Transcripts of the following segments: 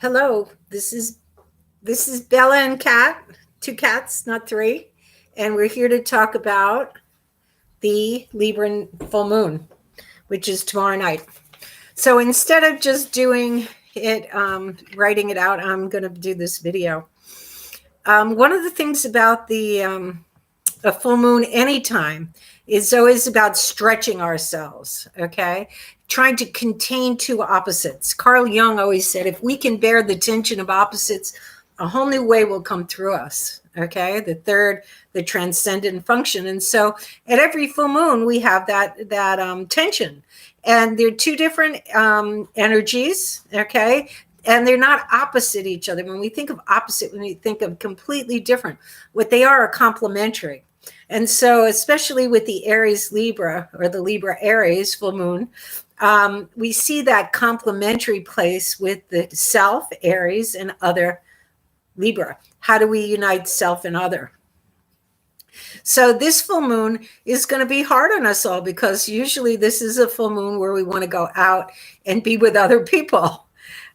Hello, this is Bella and Cat, two cats, not three, and we're here to talk about the Libra full moon, which is tomorrow night. So instead of just doing it, writing it out, I'm going to do this video. One of the things about the a full moon anytime is always about stretching ourselves, okay? Trying to contain two opposites. Carl Jung always said, if we can bear the tension of opposites, a whole new way will come through us, okay? The third, the transcendent function. And so at every full moon, we have that tension. And they're two different energies, okay? And they're not opposite each other. When we think of opposite, when we think of completely different, what they are complementary. And so, especially with the Aries Libra or the Libra Aries full moon, we see that complementary place with the self, Aries, and other Libra. How do we unite self and other? So this full moon is going to be hard on us all because usually this is a full moon where we want to go out and be with other people.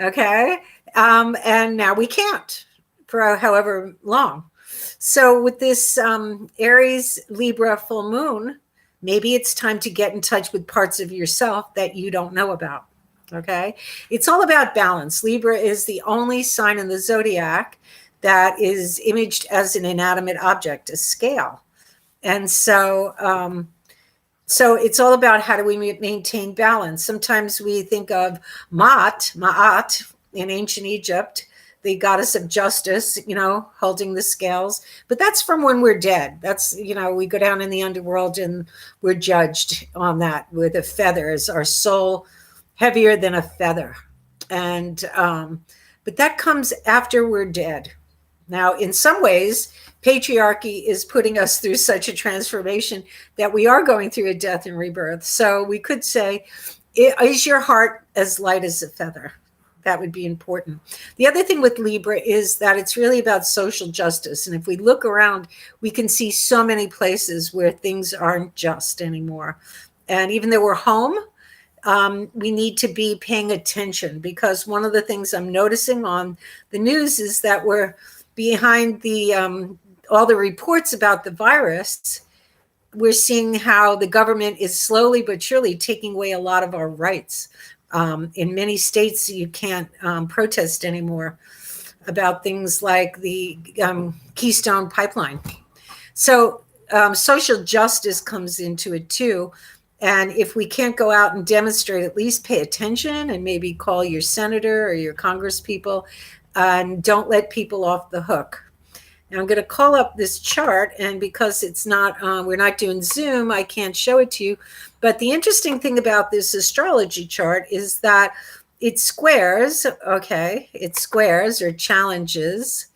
Okay. And now we can't for however long. So with this Aries Libra full moon, maybe it's time to get in touch with parts of yourself that you don't know about. Okay. It's all about balance. Libra is the only sign in the zodiac that is imaged as an inanimate object, a scale. And so it's all about how do we maintain balance. Sometimes we think of Ma'at in ancient Egypt, the goddess of justice, holding the scales. But that's from when we're dead. That's, we go down in the underworld and we're judged on that with a feather. Is our soul heavier than a feather? And but that comes after we're dead. Now, in some ways, patriarchy is putting us through such a transformation that we are going through a death and rebirth. So we could say, is your heart as light as a feather? That would be important. The other thing with Libra is that it's really about social justice. And if we look around, we can see so many places where things aren't just anymore. And even though we're home, we need to be paying attention, because one of the things I'm noticing on the news is that we're behind the all the reports about the virus. We're seeing how the government is slowly but surely taking away a lot of our rights. In many states, you can't protest anymore about things like the Keystone Pipeline. So social justice comes into it too. And if we can't go out and demonstrate, at least pay attention and maybe call your senator or your congresspeople, and don't let people off the hook. Now I'm going to call up this chart, and because it's not, we're not doing Zoom, I can't show it to you. But the interesting thing about this astrology chart is that it squares, okay, it squares or challenges.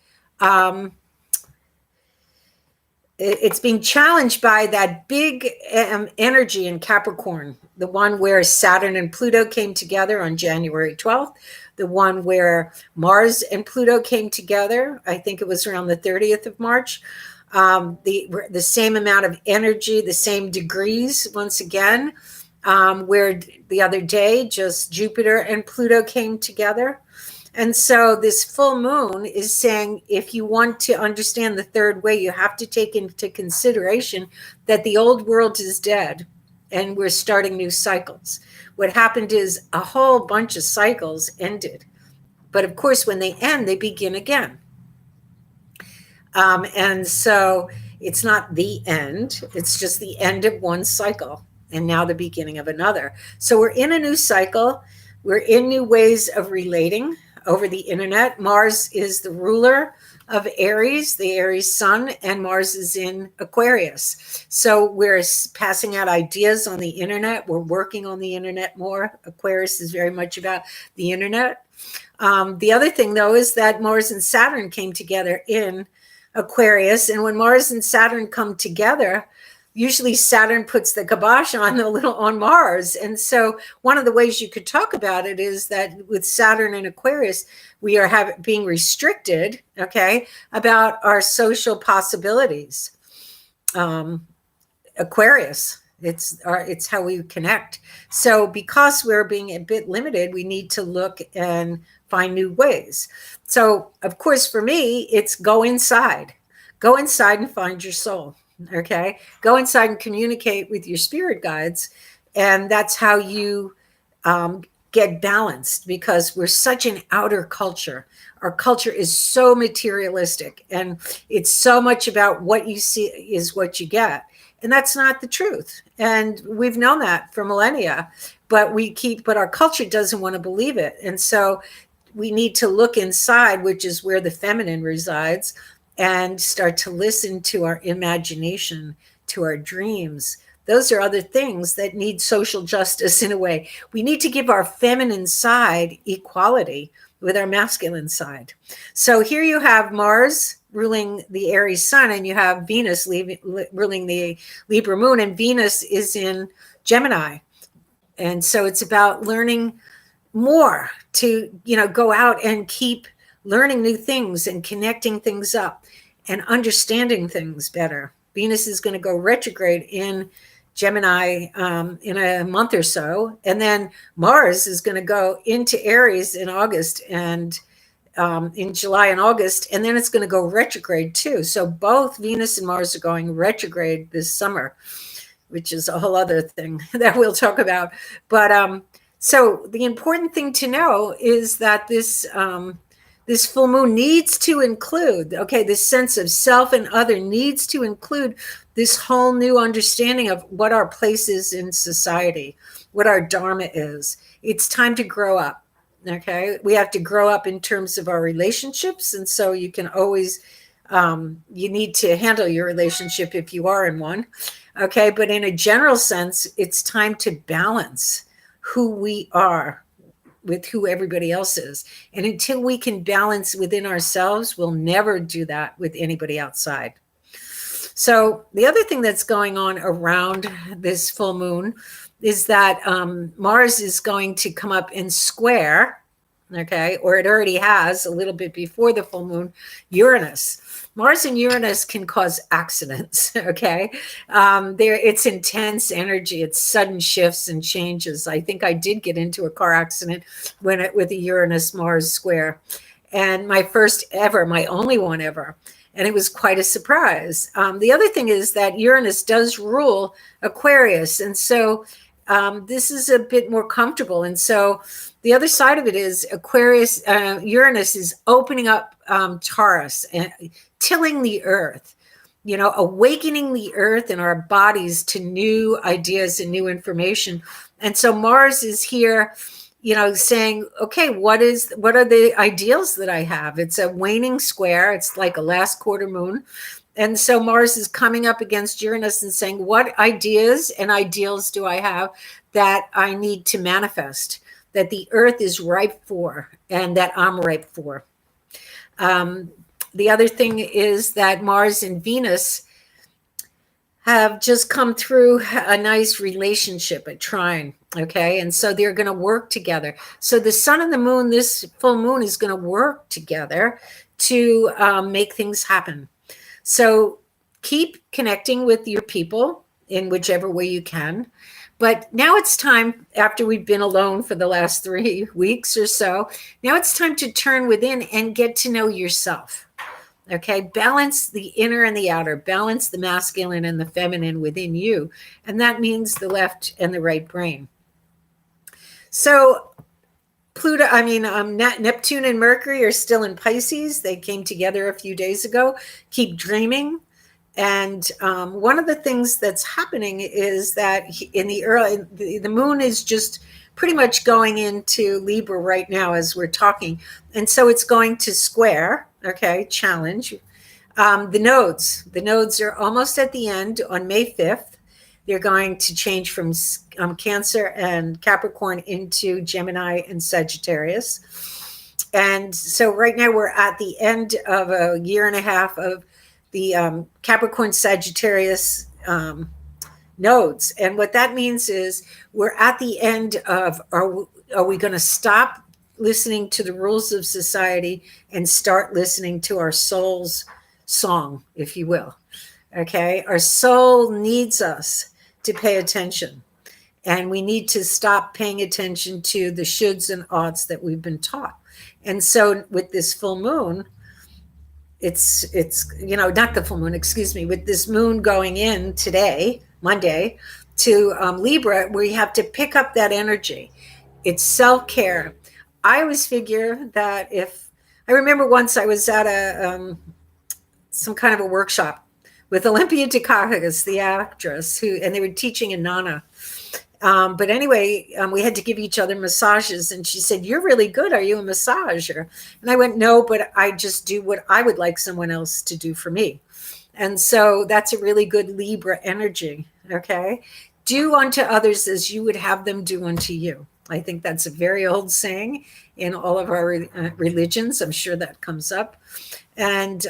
It's being challenged by that big energy in Capricorn, the one where Saturn and Pluto came together on January 12th, the one where Mars and Pluto came together, I think it was around the 30th of March. The same amount of energy, the same degrees once again, where the other day just Jupiter and Pluto came together. And so this full moon is saying, if you want to understand the third way, you have to take into consideration that the old world is dead and we're starting new cycles. What happened is a whole bunch of cycles ended. But of course, when they end, they begin again. And so it's not the end. It's just the end of one cycle and now the beginning of another. So we're in a new cycle. We're in new ways of relating over the internet. Mars is the ruler of Aries, the Aries sun, and Mars is in Aquarius. So we're passing out ideas on the internet. We're working on the internet more. Aquarius is very much about the internet. The other thing, though, is that Mars and Saturn came together in Aquarius. And when Mars and Saturn come together, usually Saturn puts the kibosh on Mars. And so one of the ways you could talk about it is that with Saturn and Aquarius, we are being restricted, okay, about our social possibilities. Aquarius, It's how we connect. So because we're being a bit limited, we need to look and find new ways. So of course, for me, it's go inside and find your soul. Okay, go inside and communicate with your spirit guides, and that's how you um, get balanced, because we're such an outer culture. Our culture is so materialistic, and it's so much about what you see is what you get. And that's not the truth. And we've known that for millennia, but our culture doesn't want to believe it. And so we need to look inside, which is where the feminine resides, and start to listen to our imagination, to our dreams. Those are other things that need social justice in a way. We need to give our feminine side equality with our masculine side. So here you have Mars ruling the Aries sun, and you have Venus ruling the Libra moon, and Venus is in Gemini. And so it's about learning more to, go out and keep learning new things and connecting things up and understanding things better. Venus is going to go retrograde in Gemini in a month or so, and then Mars is going to go into Aries in August, and in July and August, and then it's going to go retrograde too. So both Venus and Mars are going retrograde this summer, which is a whole other thing that we'll talk about. But so the important thing to know is that this full moon needs to include, this sense of self and other needs to include this whole new understanding of what our place is in society, what our dharma is. It's time to grow up. Okay, we have to grow up in terms of our relationships. And so you can always, you need to handle your relationship if you are in one. Okay, but in a general sense, it's time to balance who we are with who everybody else is. And until we can balance within ourselves, we'll never do that with anybody outside. So the other thing that's going on around this full moon is that Mars is going to come up in square, or it already has a little bit before the full moon, Uranus. Mars and Uranus can cause accidents, it's intense energy. It's sudden shifts and changes. I think I did get into a car accident with a Uranus-Mars square, and my first ever, my only one ever. And it was quite a surprise. The other thing is that Uranus does rule Aquarius. And so this is a bit more comfortable. And so the other side of it is Uranus is opening up Taurus and tilling the earth, awakening the earth and our bodies to new ideas and new information. And so Mars is here, saying, okay, what are the ideals that I have? It's a waning square. It's like a last quarter moon. And so Mars is coming up against Uranus and saying, what ideas and ideals do I have that I need to manifest, that the earth is ripe for, and that I'm ripe for? The other thing is that Mars and Venus have just come through a nice relationship, a trine, and so they're going to work together. So the sun and the moon, this full moon, is going to work together to make things happen. So keep connecting with your people in whichever way you can. But now it's time, after we've been alone for the last 3 weeks or so, now it's time to turn within and get to know yourself. Balance the inner and the outer, balance the masculine and the feminine within you. And that means the left and the right brain. So Neptune and Mercury are still in Pisces. They came together a few days ago. Keep dreaming. And one of the things that's happening is that the moon is just pretty much going into Libra right now as we're talking. And so it's going to square, challenge. The nodes are almost at the end on May 5th. They're going to change from Cancer and Capricorn into Gemini and Sagittarius. And so right now we're at the end of a year and a half of the Capricorn Sagittarius nodes. And what that means is we're at the end of, are we going to stop listening to the rules of society and start listening to our soul's song, if you will? Our soul needs us to pay attention. And we need to stop paying attention to the shoulds and oughts that we've been taught. And so with this full moon, it's not the full moon, excuse me, with this moon going in today, Monday, to Libra, where you have to pick up that energy. It's self-care. I always figure that if I remember once I was at some kind of a workshop with Olympia Dukakis, the actress, and they were teaching in Nana. But anyway, we had to give each other massages, and she said, "You're really good. Are you a massager?" And I went, "No, but I just do what I would like someone else to do for me." And so that's a really good Libra energy. Okay. Do unto others as you would have them do unto you. I think that's a very old saying in all of our religions. I'm sure that comes up. And,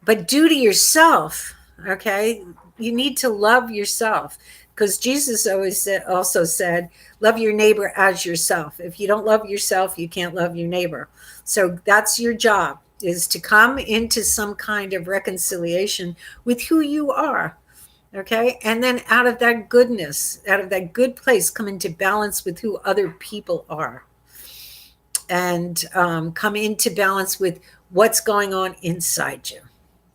but do to yourself. Okay. You need to love yourself, because Jesus always also said, love your neighbor as yourself. If you don't love yourself, you can't love your neighbor. So that's your job, is to come into some kind of reconciliation with who you are. Okay. And then out of that goodness, out of that good place, come into balance with who other people are. And come into balance with what's going on inside you.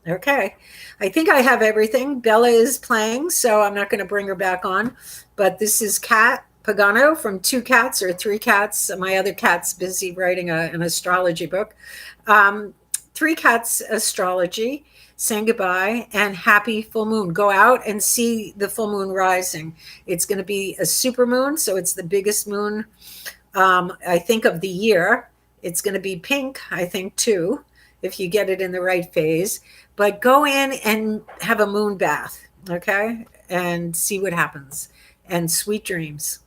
Okay. I think I have everything. Bella is playing, so I'm not going to bring her back on. But this is Kat Pagano from Two Cats or Three Cats. My other cat's busy writing an astrology book. Three Cats Astrology, saying goodbye and happy full moon. Go out and see the full moon rising. It's going to be a super moon, so it's the biggest moon, I think, of the year. It's going to be pink, I think, too, if you get it in the right phase. But go in and have a moon bath, okay, and see what happens. And sweet dreams.